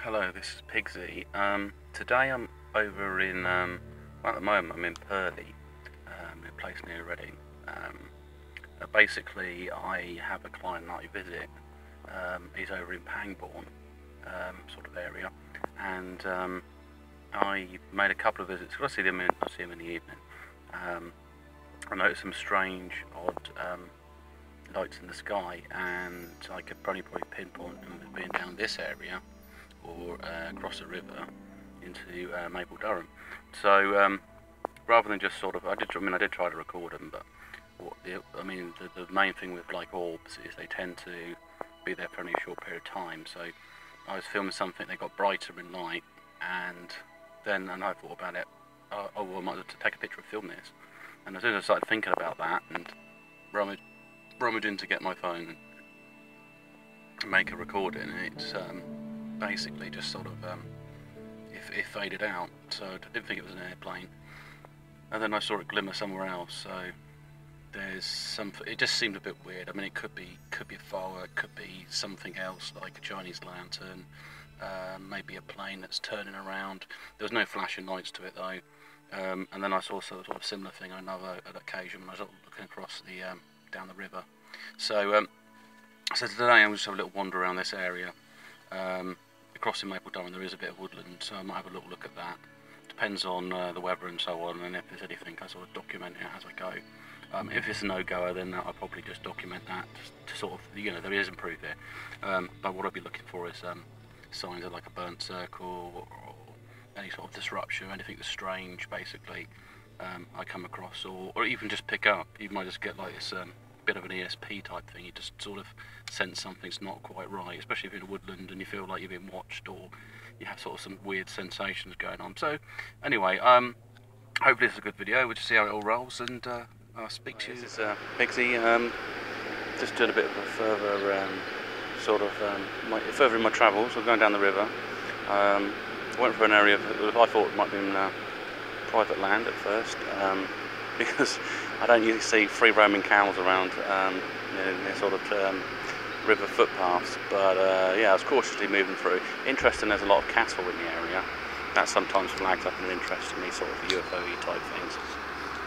Hello, this is Pigsy. Today I'm over in, well, at the moment I'm in Purley, a place near Reading. Basically, I have a client that I visit. He's over in Pangbourne, sort of area, and I made a couple of visits. I see him in the evening. I noticed some strange, odd lights in the sky, and I could probably pinpoint them as being down this area or across the river into Mapledurham. So rather than just sort of, I did try to record them, but the main thing with like orbs is they tend to be there for only a short period of time. So I was filming something, they got brighter in light, and I thought about it. Oh well, I might have to take a picture and film this. And as soon as I started thinking about that and rummaging to get my phone and make a recording, it's basically just sort of it faded out. So I didn't think it was an airplane, and then I saw it glimmer somewhere else. So there's something. It just seemed a bit weird. I mean, it could be a firework, could be something else like a Chinese lantern, maybe a plane that's turning around. There was no flashing lights to it though. And then I saw sort of similar thing on another occasion when I was looking across the down the river. So today I'm just have a little wander around this area. Across in Mapledurham there is a bit of woodland, so I might have a little look at that. Depends on the weather and so on, and if there's anything I sort of document it as I go. If it's a no-goer, then I'll probably just document that to sort of, there is improve there. But what I'll be looking for is signs of like a burnt circle or any sort of disruption, anything that's strange basically I come across, or even just pick up. You might just get like this bit of an ESP type thing. You just sort of sense something's not quite right, especially if you're in a woodland and you feel like you're being watched, or you have sort of some weird sensations going on. So anyway, hopefully it's a good video. We'll just see how it all rolls, and I'll speak to you. This is Pigsy, just doing a bit of a further further in my travels. I'm going down the river. I went for an area that I thought might have been private land at first, because I don't usually see free roaming cows around near sort of river footpaths, but yeah, I was cautiously moving through. Interesting, there's a lot of cattle in the area. That sometimes flags up an interest in these sort of UFO-y type things.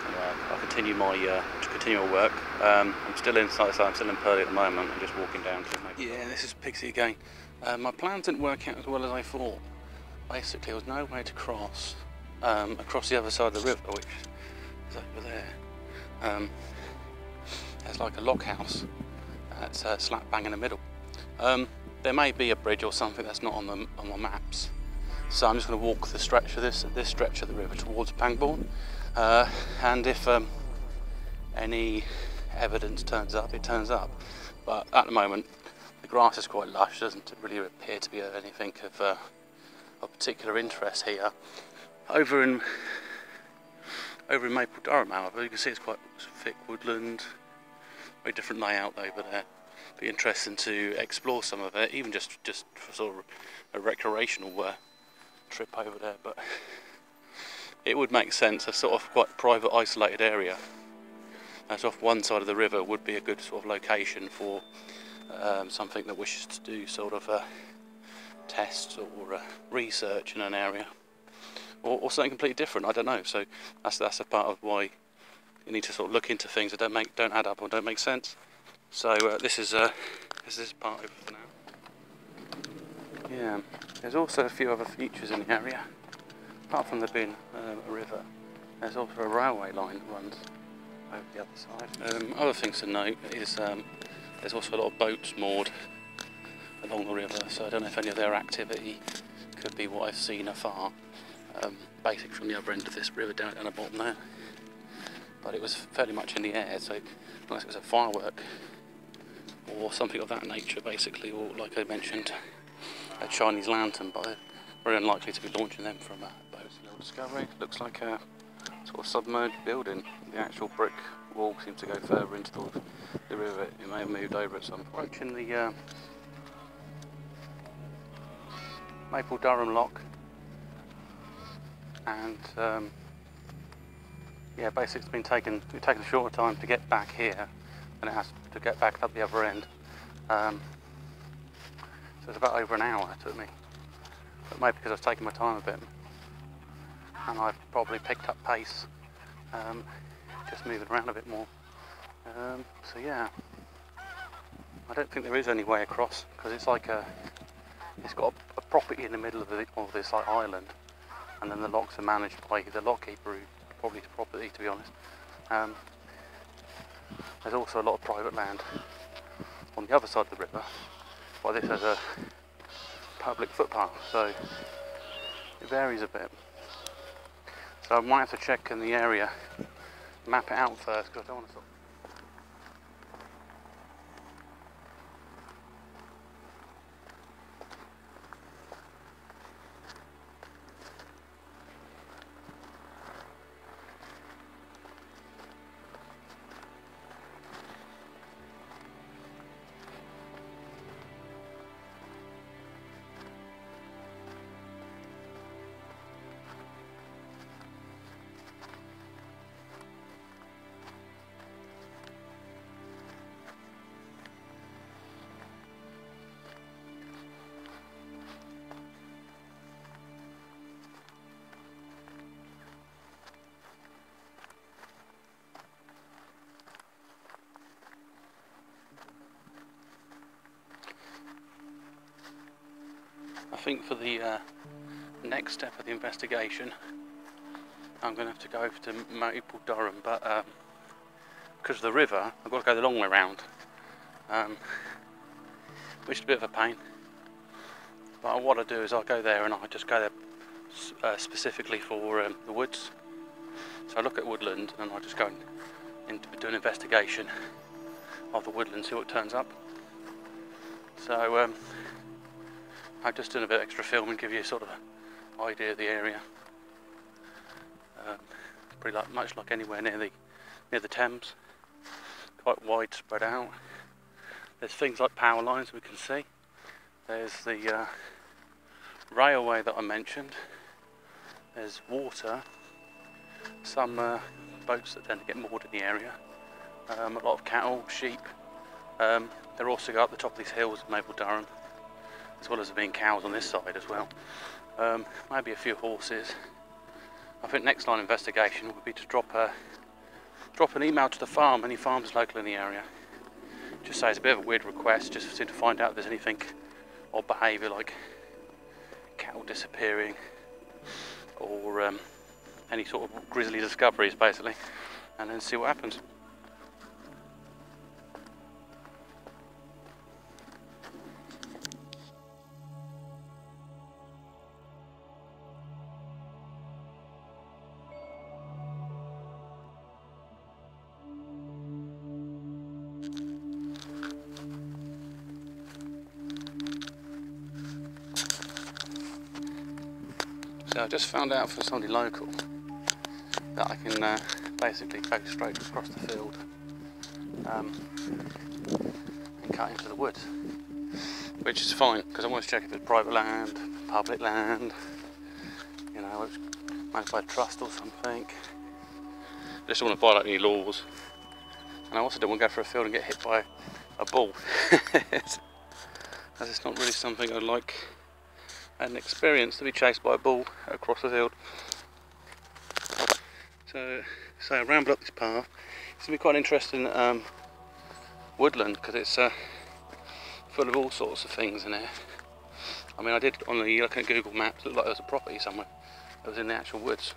Anyway, I'll continue my work. I'm still in Purley at the moment. I'm just walking down to Yeah, this is Pigsy again. My plans didn't work out as well as I thought. Basically, there was no way to cross across the other side of the river, which is over there. There's like a log house that's slap bang in the middle. There may be a bridge or something that's not on the maps, so I'm just going to walk the stretch of this stretch of the river towards Pangbourne, and if any evidence turns up, it turns up. But at the moment, the grass is quite lush. Doesn't really appear to be anything of particular interest here. Over in Mapledurham, however, you can see it's quite thick woodland. Very different layout over there. Be interesting to explore some of it, even just for sort of a recreational trip over there. But it would make sense, a sort of quite private, isolated area. That's off one side of the river would be a good sort of location for something that wishes to do sort of tests or research in an area, or something completely different. I don't know. So that's a part of why you need to sort of look into things that don't add up or don't make sense. So this is part of it for now. Yeah, there's also a few other features in the area. Apart from there being a river, there's also a railway line that runs over the other side. Other things to note is there's also a lot of boats moored along the river, so I don't know if any of their activity could be what I've seen afar, basically from the other end of this river down at the bottom there. But it was fairly much in the air, so unless it was a firework or something of that nature, basically, or like I mentioned, a Chinese lantern, but very unlikely to be launching them from a boat. Little discovery. Looks like a sort of submerged building. The actual brick wall seems to go further into the river. It may have moved over at some point. Approaching the Mapledurham lock, and yeah, basically it's taken a shorter time to get back here than it has to get back up the other end. So it's about over an hour it took me. but maybe because I was taking my time a bit, and I've probably picked up pace, just moving around a bit more. So yeah, I don't think there is any way across, because it's like it's got a property in the middle of this like island, and then the locks are managed by the lockkeeper, who probably his property, to be honest. There's also a lot of private land on the other side of the river, while this has a public footpath, so it varies a bit. So I might have to check in the area, map it out first, because I don't want to sort of... I think for the next step of the investigation, I'm going to have to go over to Mapledurham, but because of the river, I've got to go the long way round, which is a bit of a pain. But what I do is I'll go there, and I just go there specifically for the woods. So I look at woodland, and I just go and do an investigation of the woodland, see what turns up. So I've just done a bit of extra filming, give you sort of an idea of the area. It's pretty much like anywhere near the Thames, quite wide spread out. There's things like power lines we can see. There's the railway that I mentioned. There's water, some boats that tend to get moored in the area. A lot of cattle, sheep. They're also go up the top of these hills in Mapledurham, as well as there being cows on this side as well. Maybe a few horses. I think next line of investigation would be to drop an email to the farm, any farms local in the area. Just say it's a bit of a weird request, just to find out if there's anything odd behaviour like cattle disappearing or any sort of grisly discoveries basically, and then see what happens. So I just found out from somebody local that I can basically go straight across the field and cut into the woods, which is fine because I want to check if it's private land, public land, you know, it's managed by a trust or something. I just don't want to violate any laws, and I also don't want to go for a field and get hit by a bull. As it's not really something I'd like an experience to be chased by a bull across the field. So I ramble up this path. It's going to be quite interesting woodland because it's full of all sorts of things in here. I mean, I did on the looking at Google Maps, it looked like there was a property somewhere that was in the actual woods.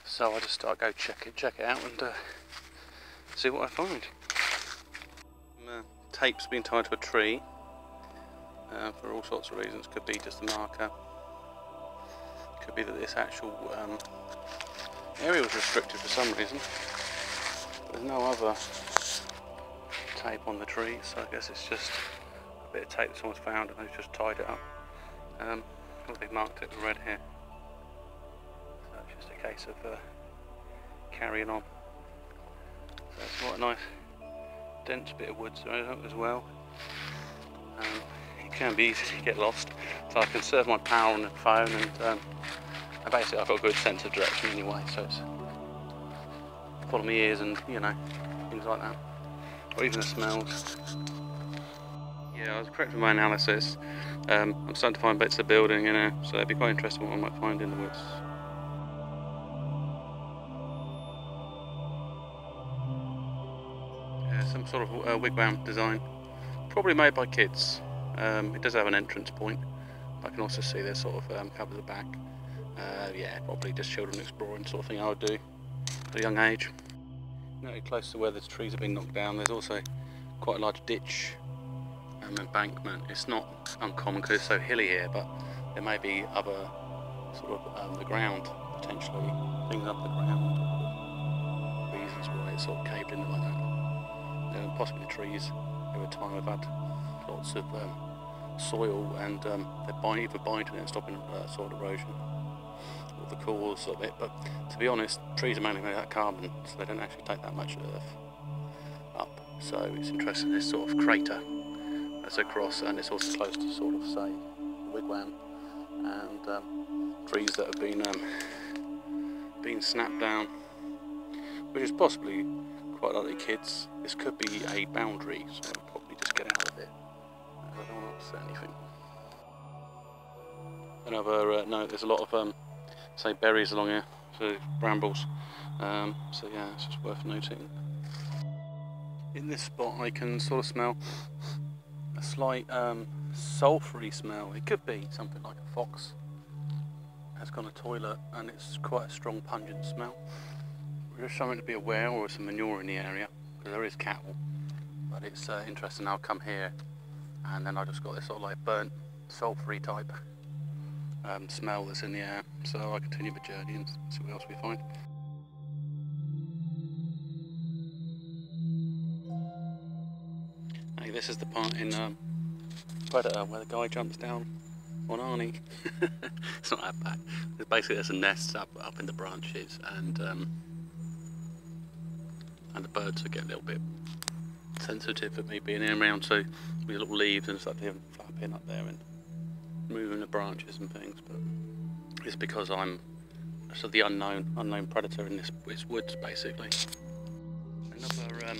So I just start go check it out and see what I find. Tape's been tied to a tree. For all sorts of reasons. Could be just a marker, could be that this actual area was restricted for some reason. There's no other tape on the tree, so I guess it's just a bit of tape that someone's found and they've just tied it up. They've marked it with red here, so it's just a case of carrying on. So it's quite a nice dense bit of woods as well. It can be easy to get lost, so I conserve my power on the phone, and basically I've got a good sense of direction anyway, so it's follow my ears and, you know, things like that, or even the smells. Yeah, I was correct with my analysis. I'm starting to find bits of building, you know, so it'd be quite interesting what I might find in the woods. Yeah, some sort of wigwam design, probably made by kids. It does have an entrance point. I can also see there's sort of cover the back. Yeah, probably just children exploring sort of thing I would do at a young age. Now, close to where the trees have been knocked down, there's also quite a large ditch embankment. It's not uncommon because it's so hilly here, but there may be other sort of the ground, potentially things up the ground, or reasons why it's sort of caved in like that. Possibly the trees over time have had lots of soil, and they're either binding it and stopping soil erosion, or the cause of it. But to be honest, trees are mainly made out of carbon, so they don't actually take that much earth up. So it's interesting, this sort of crater that's across, and it's also close to sort of, say, the wigwam, and trees that have been snapped down, which is possibly quite likely kids. This could be a boundary, so I'll probably just get out of it, because I don't want to upset anything. Another note, there's a lot of say berries along here, so brambles, so yeah, it's just worth noting. In this spot I can sort of smell a slight sulphury smell. It could be something like a fox has gone to the toilet, and it's quite a strong pungent smell. Just something to be aware, or some manure in the area, because there is cattle. But it's interesting. I'll come here, and then I just got this sort of like burnt, sulphury type smell that's in the air. So I continue the journey and see what else we find. Hey, this is the part in Predator where the guy jumps down on Arnie. It's not that bad. There's a nest up in the branches, and the birds would get a little bit sensitive at me being in around, so with little leaves and stuff, them flapping up there and moving the branches and things. But it's because I'm sort of the unknown predator in this woods, basically. Another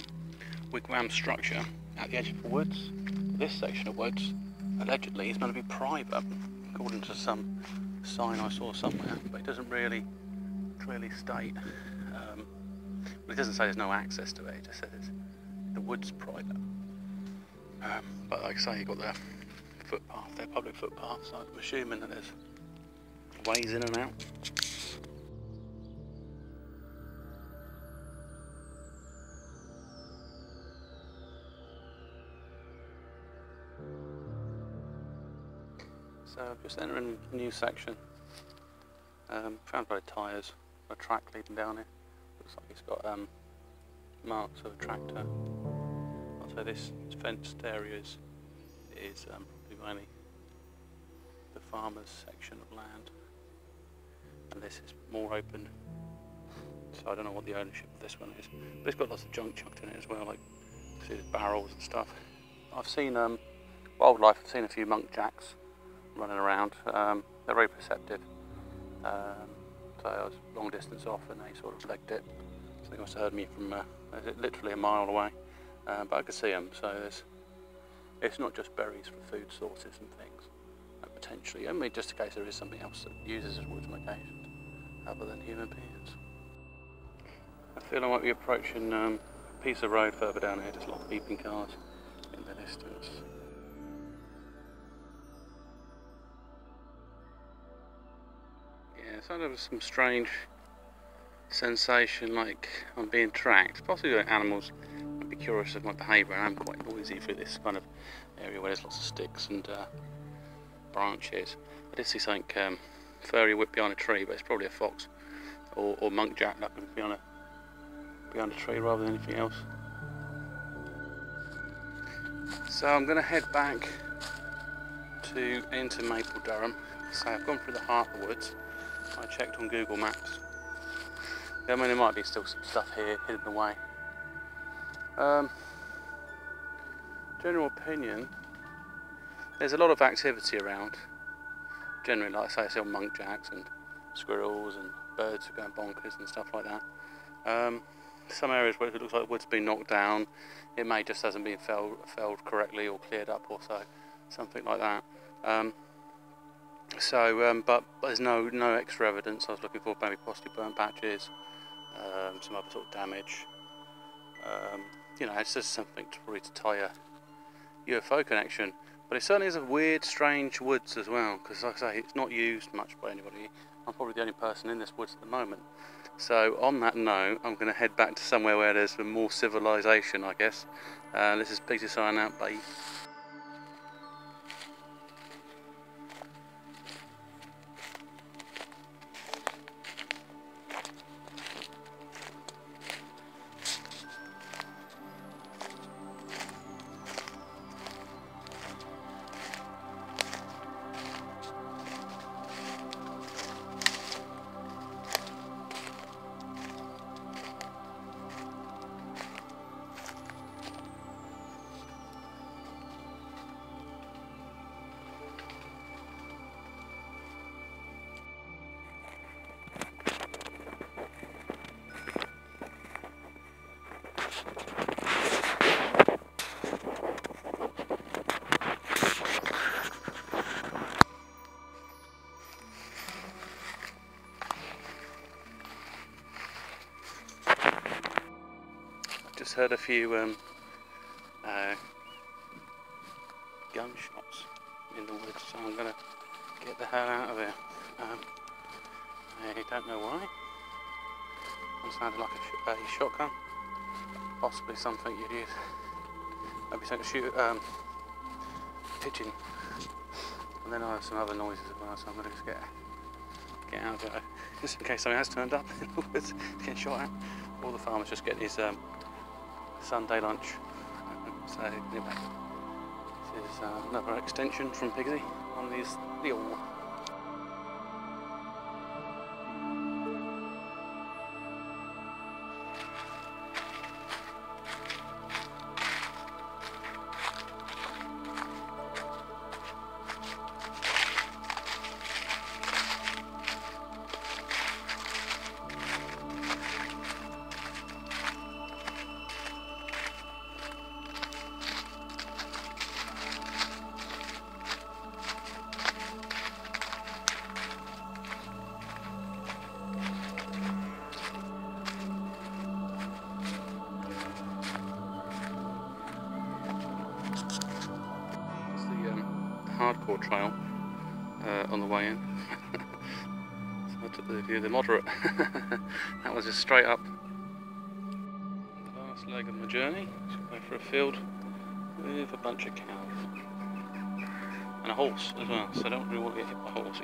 wigwam structure at the edge of the woods. This section of woods allegedly is going to be private, according to some sign I saw somewhere, but it doesn't really clearly state. It doesn't say there's no access to it, it just says the wood's private. But like I say, you've got the footpath there, public footpath, so I'm assuming that there's ways in and out. So just entering a new section. Found by tyres, a track leading down here. Looks like it's got marks of a tractor. I'll say this fenced area is probably mainly the farmer's section of land, and this is more open. So I don't know what the ownership of this one is, but it's got lots of junk chucked in it as well, like see there's barrels and stuff. I've seen wildlife. I've seen a few muntjacs running around. They're very perceptive. So I was long distance off, and they sort of legged it. So they must have heard me from literally a mile away. But I could see them. So it's not just berries for food sources and things. Potentially, I mean, just in case there is something else that uses as woods on occasion, other than human beings. I feel I might be approaching a piece of road further down here. Just a lot of beeping cars in the distance. Yeah, so there was some strange sensation, like I'm being tracked. Possibly like animals. I'd be curious of my behaviour. I'm quite noisy through this kind of area where there's lots of sticks and branches. I did see something furry whip behind a tree, but it's probably a fox or muntjac that could be behind a tree rather than anything else. So I'm going to head back into Mapledurham. So I've gone through the heart of the woods. I checked on Google Maps. I mean, there might be still some stuff here hidden away. General opinion, there's a lot of activity around. Generally, like I say, I see all muntjacs and squirrels and birds are going bonkers and stuff like that. some areas where it looks like the wood's been knocked down, it may just hasn't been felled correctly or cleared up or so, something like that. But there's no extra evidence. I was looking for maybe possibly burnt patches, some other sort of damage. You know, it's just something to probably to tie a UFO connection. But it certainly is a weird, strange woods as well, because like I say, it's not used much by anybody. I'm probably the only person in this woods at the moment. So on that note, I'm going to head back to somewhere where there's some more civilization, I guess. This is Peter signing out, bye. Just heard a few gunshots in the woods, so I'm going to get the hell out of here. I don't know why. It sounded like a shotgun, possibly something you'd use. Maybe something to shoot pigeon. And then I have some other noises as well, so I'm going to just get out of it, just in case something has turned up in the woods to get shot at. Or the farmer's just getting his Sunday lunch. So anyway, this is another extension from Pigsy on these little. Hardcore trail on the way in. So I took the view of the moderate. That was just straight up. The last leg of my journey. Just go for a field with a bunch of cows and a horse as well. So I don't really want to get hit by a horse.